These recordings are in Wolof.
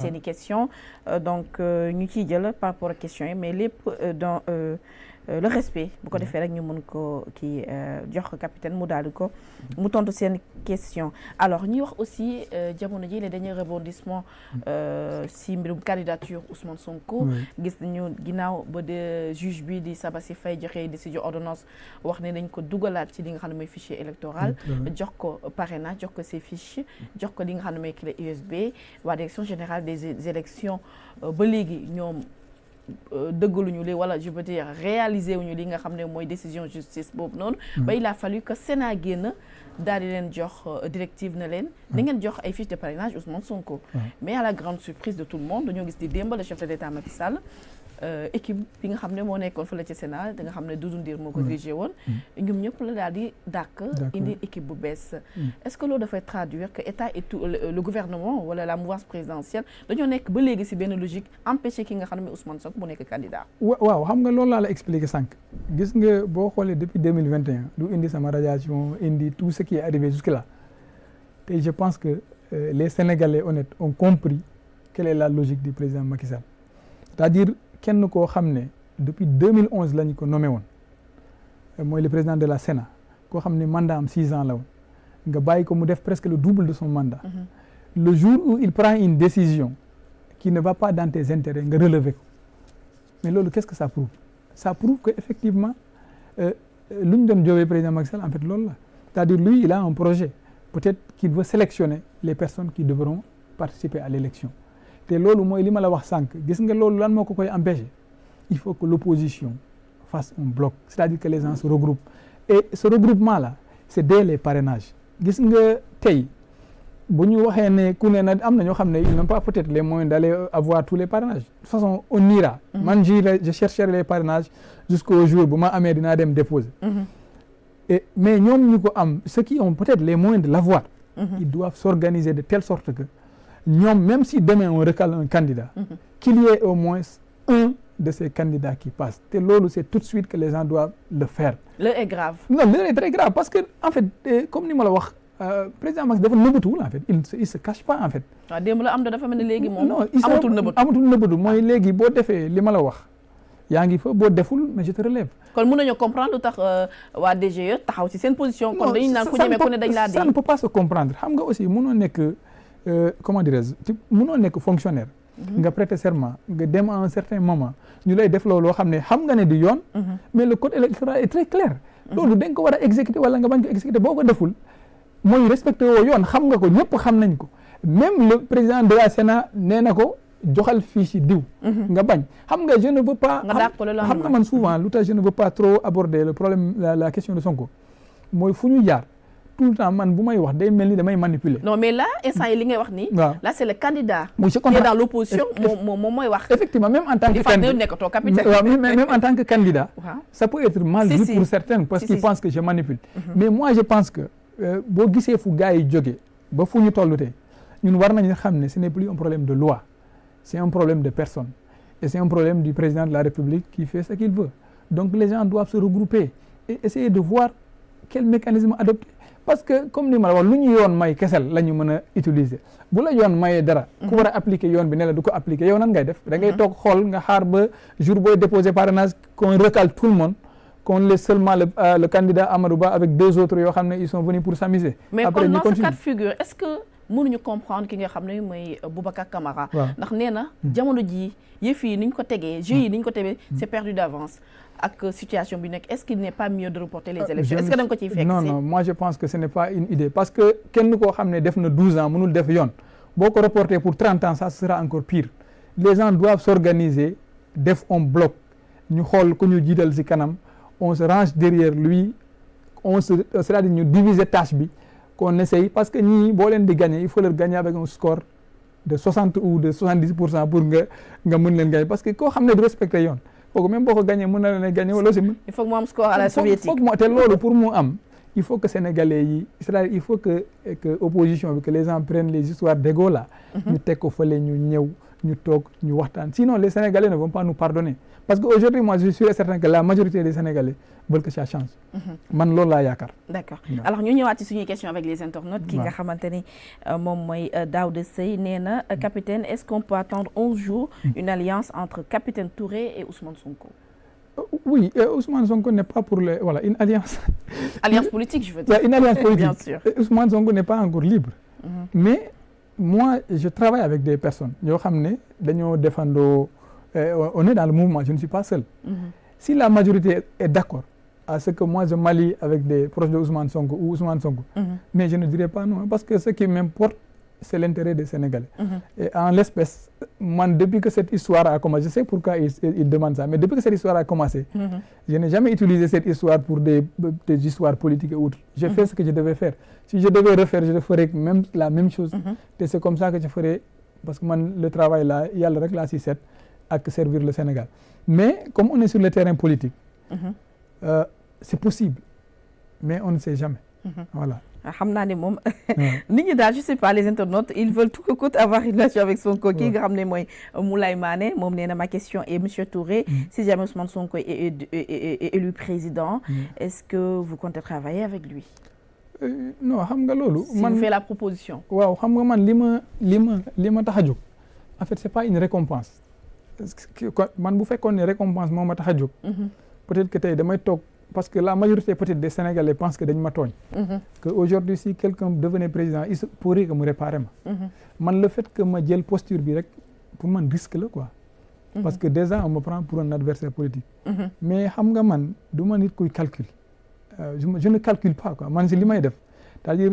seen i question donc ñu ciy jël par rapport ak questions yi mais lépp dans le respect bu ko defee rek ñu mën ko kii jox capitaine mu daal di ko mu tontu seen question alors ñuy wax aussi jamono ji les derniers rebondissements si mbirum candidature Ousmane Sonko gis nañu ginnaaw ba de juge bi di Sabassi Faye joxe décision ordonnance wax ne dañ ko dugalaat ci li nga xam ne mooy fichier électoral jox ko parrainage jox ko ses fiches jox ko li nga xam ne mooy clé USB waa direction générale des élections ba léegi ñoom dëggaluñu li wala je veux dire réaliser wuñu li nga xam ne mooy décision justice boobu noonu ba il a fallu que Sénat génn daal di leen jox directive na leen da ngeen jox ay fiches de parrainage Ousmane Sonko mais à la grande surprise de tout le monde dañoo gis di démb le chef de l'État Macky Sall équipe bi nga xam ne moo nekkoon fële ci Sénat da nga xam ne Doudou Ndir moo ko dirigé woon ñoom ñëpp la daal di dàkk indi équipe bu bees est-ce que loolu dafay traduire que état et tout le gouvernement wala la mouvance présidentielle dañoo nekk ba léegi si benn logique empêcher ki nga xam ne Ousmane Sonko mu nekk candidat waaw xam nga loolu laa la expliqué sànq gis nga boo xoolee depuis 2021 lu indi sama radiation indi tout ce qui est arrivé jusque là te je pense que les Sénégalais honnêtes ont compris quelle est la logique du président Macky Sall c'est-à-dire kenn koo xam ne depuis 2011 la ñu ko nommé woon mooy le président de la Sénat koo xam ne mandat am 6 ans la woon nga bàyyi ko mu def presque le double de son mandat le jour où il prend une décision qui ne va pas dans tes intérêts nga relever ko mais loolu qu'est-ce que ça prouve que effectivement lu ñu doon joowee président Macky Sall en fait loolu la c'est-à-dire lui il a un projet peut-être qu'il veut sélectionner les personnes qui devront participer à l'élection te loolu mooy li ma la wax sànq gis nga loolu lan moo ko koy empêcher il faut que l'opposition fasse un bloc c'est-à-dire que les gens se regroupent et ce regroupement là c'est dès les parrainages gis nga tey bu ñu waxee ne ku ne na am na ñoo xam ne ils n'ont pas peut-être les moyens d'aller avoir tous les parrainages de toute façon on ira man je chercherai les parrainages jusqu'au jour bu ma amee dinaa dem déposer et mais ñoom ñu ko am ceux qui ont peut-être les moyens de l'avoir ils doivent s'organiser de telle sorte que ñoom même si demain on recale un candidat qu'il y ait au moins un de ces candidats qui passe te loolu c'est tout de suite que les gens doivent le faire. L'heure est grave. Non, l'heure est très grave parce que en fait comme ni ma la wax président Macky dafa nëbbatuwul en fait il se cache pas en fait. waaw démb la am dafa mel ni léegi moom. non amatul nëbbatu mooy léegi boo defee li ma la wax yaa ngi fa boo deful mais je te relève. kon mën nañoo comprendre lu tax waa DGE taxaw ci seen position. kon dañuy naan ku ñemee ku ne dañ laa dee. ça ne peut pas se comprendre xam nga aussi mënoo nekk. comment dirais-je mënoo nekk fonctionnaire nga prêter serment nga dem à un certain moment ñu lay def loolu loo xam ne xam nga ne di yoon mais le code électoral est très clair loolu da nga ko war a exécuter wala nga bañ ko exécuter boo ko deful mooy respecté woo yoon xam nga ko ñëpp xam nañ ko même le président de la Sénat nee na ko joxal fiche yi diw nga bañ xam nga je ne veux pas xam nga man souvent lu tax je ne veux pas trop aborder le problème la question de Sonko mooy fu ñu jaar tout le temps man bu may wax day mel ni damay manipuler. non mais là instant yi li ngay wax nii. waaw là c'est le candidat. qui est dans l'opposition moom mooy wax. effectivement même en tant que candidat nekkatoo capitaine. waaw même en tant que candidat. ça peut être mal vu si pour certains parce qu'ils pensent que je manipule. mais moi je pense que boo gisee fu gars yi jógee ba fu ñu tollu tey ñun war nañu xam ne ce n'est plus un problème de loi c'est un problème de personne et c'est un problème du président de la République qui fait ce qu'il veut donc les gens doivent se regrouper et essayer de voir quel mécanisme adopter. parce que comme ni ma la wax lu ñu yoon may kesel la ñu mën a utiliser bu la yoon mayee dara ku war a appliquer yoon bi ne la du ko appliquer yow nan ngay def da ngay toog xool nga xaar ba jour booy déposer parrainage qu'on recale tout le monde qu'on laisse seulement le candidat Amadou Ba avec 2 autres yoo xam ne ils sont venus pour s'amuser. mais après kon dans ce cas de figure est-ce que mënuñu comprendre ki nga xam ne mooy Boubacar Camara ndax nee na jamono jii yëf yi ni ñu ko tegee jeux yi ni ñu ko tegee c'est perdu d'avance ak situation bi nekk est-ce qu'il n'est pas mieux de reporter les élections est-ce que da nga ko ciy fekk non moi je pense que ce n'est pas une idée parce que kenn koo xam ne def na 12 ans mënul def yoon boo ko reporter pour 30 ans ça sera encore pire les gens doivent s'organiser def un bloc ñu xool ku ñu jiital ci kanam on se range derrière lui c'est-à-dire ñu diviser tâche bi qu'on essaye parce que ñii boo leen di gagner il faut leur gagner avec un score de 60 ou de 70% pour nga mën leen gagner parce que koo xam ne du respecter yoon kooku même boo ko gagné mën na leen gagné wala aussi. il faut que mu am score à la soviétique. te loolu pour mu am il faut que sénégalais yi c'est-à-dire il faut que opposition bi que les gens prennent les histoires d'égo là. ñu teg ko fële ñu ñëw ñu toog ñu waxtaan sinon les Sénégalais ne vont pas nous pardonner parce que aujourd'hui moi je suis sûr et certain que la majorité des Sénégalais veulent que ça change. man loolu laa yaakaar. d'accord alors ñu ñëwaat ci suñuy question avec les internautes. ki nga xamante ni moom mooy Daouda Seye nee na capitaine est-ce qu'on peut attendre 11 jours une alliance entre capitaine Touré et Ousmane Sonko? Oui, Ousmane Sonko n'est pas pour une alliance. Alliance politique, je veux dire. Une alliance politique. Bien sûr. Ousmane Sonko n'est pas encore libre. Mais moi, je travaille avec des personnes. Yoo xam ne dañoo défendre, on est dans le mouvement, je ne suis pas seul. Si la majorité est d'accord à ce que moi je m'allie avec des proches de Ousmane Sonko ou Ousmane Sonko, mais je ne dirais pas non, parce que ce qui m'importe, c'est l'intérêt des Sénégalais. Et en l'espèce, moi, depuis que cette histoire a commencé, je sais pourquoi il demande ça, mais depuis que cette histoire a commencé, je n'ai jamais utilisé cette histoire pour des histoires politiques et autres. J'ai fait ce que je devais faire. Si je devais refaire, je ferais même la même chose. Et c'est comme ça que je ferais, parce que moi, le travail là, il y a le règle à 6-7 à servir le Sénégal. Mais comme on est sur le terrain politique, c'est possible, mais on ne sait jamais. Voilà. xam naa ne moom nit ñi daal je sais pas les internautes ils veulent tout que coûte avoir une relation avec Sonko kii nga xam ne mooy Moulay Mané moom nee na ma question est monsieur Touré si jamais Ousmane Sonko est élu président est-ce que vous comptez travailler avec lui? Non xam nga loolu si vous fait la proposition. waaw xam nga man li ma tax a jóg en fait c'est pas une récompense man bu fekkoon ne récompense moo ma tax a jóg peut-être que tey damay toog parce que la majorité peut-être des Sénégalais pensent que dañ ma tooñ. Que aujourd'hui si quelqu'un devenait président il se pourrait que mu réparer ma. man le fait que ma jël posture bi rek pour man risque la quoi. parce que déjà on me prend pour un adversaire politique. mais xam nga man du ma nit kuy calcul. je ne calcule pas quoi man si li may def c'est-à-dire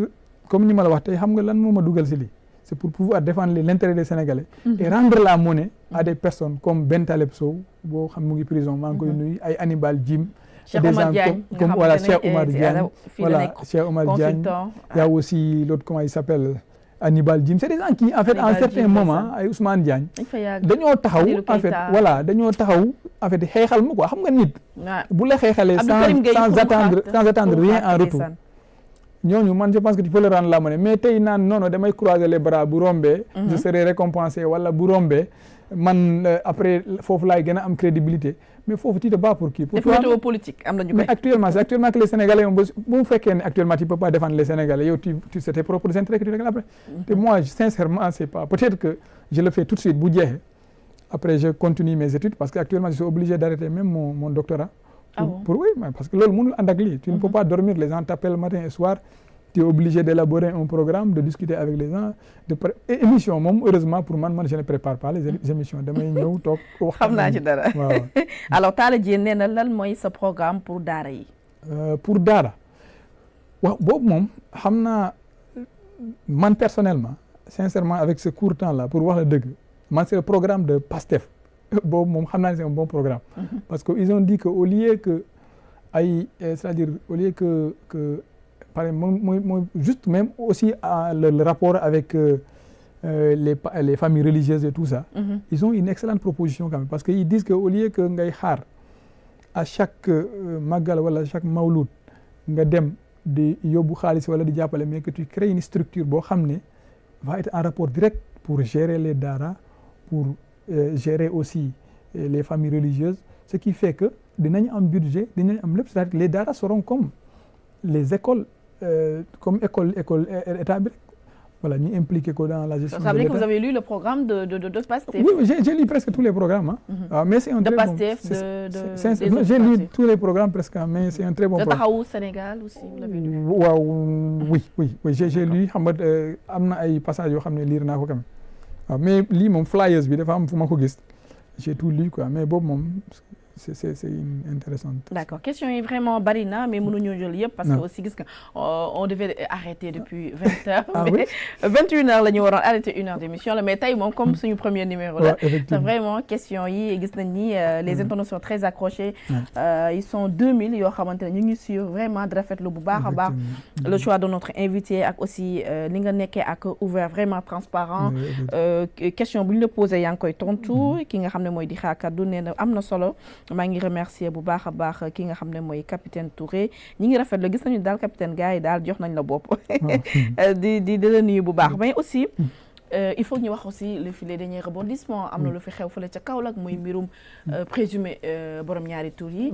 comme ni ma la wax tey xam nga lan moo ma dugal si lii c'est pour pouvoir défendre l'intérêt des Sénégalais. et rendre la monnaie à des personnes comme Ben Taleb Sow boo xam mu ngi prison maa ngi koy nuyu ay Hannibal Djim. Cheikh Omar Diagne comme voilà Cheikh Omar Diagne voilà Cheikh Omar Diagne il y a aussi l'autre comment il s'appelle Hannibal Djim c'est des gens qui en fait en certain moment ay Ousmane Diagne dañoo taxaw en fait voilà dañoo taxaw en fait xeexal ma quoi xam nga nit bu la xeexalee sans attendre rien en retour ñooñu man je pense que tu peux le rendre la monnaie mais tey naan non damay croiser les bras bu rombee je serai récompensé wala bu rombee man après foofu laay gën a am crédibilité mais foofu tu te bats pour qui? Pour toi politique am nañu koy. Mais actuellement c'est actuellement que les Sénégalais ont besoin bu fekkee ne actuellement tu peux pas défendre les Sénégalais yow tu c'est tes propres intérêts que tu règles après. Et moi sincèrement c'est pas peut-être que je le fais tout de suite bu jeexee après je continue mes études parce que actuellement je suis obligé d'arrêter même mon doctorat. Pour oui parce que loolu mënul ànd ak lii tu ne peux pas dormir les gens t'appellent matin et soir. Tu es obligé d'élaborer un programme, de discuter avec les gens. Et émission moom heureusement pour man je ne prépare pas les émissions damay ñëw toog waxtaan. xam naa ci dara waaw. alors Talla Diène nee na lan mooy sa programme pour daara yi. Pour daara waaw boobu moom xam naa man personnellement sincèrement avec ce court temps là pour wax la dëgg man c'est le programme de PASTEF boobu moom xam naa ne c'est un bon programme. parce que ils ont dit que au lieu que ay c'est-à-dire au lieu que par exemple juste même aussi le rapport avec les familles religieuses et tout ça. Ils ont une excellente proposition quand même parce que ils disent que au lieu que ngay xaar à chaque magal wala chaque mawlud nga dem di yóbbu xaalis wala di jàppale mais que tu crées une structure boo xam ne va être en rapport direct pour gérer les daara pour gérer aussi les familles religieuses ce qui fait que dinañ am budget dinañ am lépp c'est-à-dire les daara seront comme les écoles comme école état bi voilà ñu impliqué ko dans la gestion. Ça veut dire que vous avez lu le programme de PASTEF? Oui, j'ai lu presque tous les programmes mais c'est un très bon. De PASTEF j'ai lu tous les programmes presque mais c'est un très bon programme. De Taxawu Sénégal aussi vous l'avez lu? waaw oui j'ai lu xam nga am na ay passages yoo xam ne lire naa ko quand même waaw mais lii moom flyers bi dafa am fu ma ko gis j'ai tout lu quoi mais boobu moom c'est intéressant. D'accord. Question yi vraiment bari na mais mënuñu jël yëpp parce que aussi gis nga on devait arrêter depuis 20h. mais 21h la ñu waroon arrêter 1h d'émission la mais tey moom comme suñu premier numéro la. c'est vraiment question yi gis nañ ni les internautes sont très accrochés. Ils sont 2000 yoo xamante ne ñu ngi suivre vraiment di rafetlu bu baax a baax. le choix de notre invité ak aussi li nga nekkee ak ouvert vraiment transparent. question bu ñu la posé yaa ngi koy tontu ki nga xam ne mooy di xaar kaddu nee na am na solo. maa ngi remercier bu baax a baax ki nga xam ne mooy capitaine Touré ñi ngi rafet la gis nañu daal capitaine gars yi daal jox nañ la bopp di la nuyu bu baax mais aussi il faut ñu wax aussi les derniers rebondissements am na lu fi xew fële ca Kaolack muy mbirum présumé borom ñaari tur yi